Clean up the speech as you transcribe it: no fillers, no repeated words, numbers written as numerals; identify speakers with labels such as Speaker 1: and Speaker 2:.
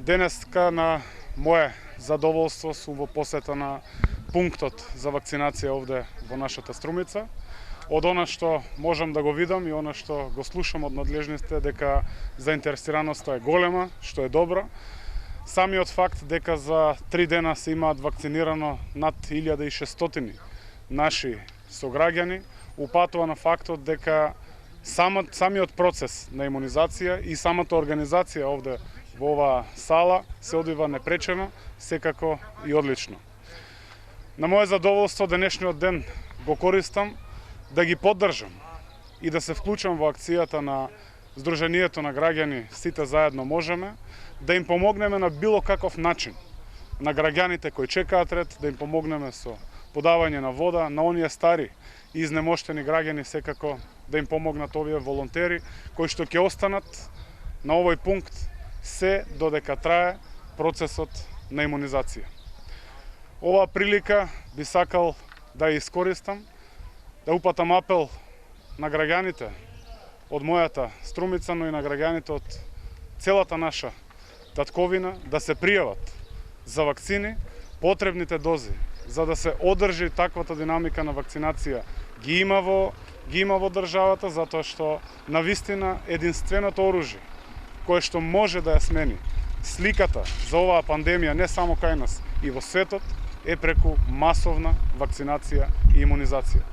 Speaker 1: Денеска на мое задоволство сум во посета на пунктот за вакцинација овде во нашата Струмица. Од она што можам да го видам и она што го слушам од надлежните дека заинтересираноста е голема, што е добро. Самиот факт дека за 3 дена се имаат вакцинирано над 1600 наши сограѓани упатува на фактот дека самиот процес на имунизација и самата организација овде во оваа сала се одвива непречено, секако и одлично. На моje задоволство денешниот ден го користам да ги поддржам и да се вклучам во акцијата на Сдруженијето на граѓани Сите заедно можеме, да им помогнеме на било каков начин на граѓаните кои чекаат ред, да им помогнеме со подавање на вода, на оние стари и изнемоштени граѓани секако да им помогнат овие волонтери кои што ќе останат на овој пункт се додека трае процесот на имунизација. Оваа прилика би сакал да ја искористам, да упатам апел на граѓаните од мојата Струмица, но и на граѓаните од целата наша татковина да се пријават за вакцини, потребните дози, за да се одржи таквата динамика на вакцинација ги има во државата, затоа што навистина единственото оружје кое што може да ја смени сликата за оваа пандемија не само кај нас и во светот е преку масовна вакцинација и имунизација.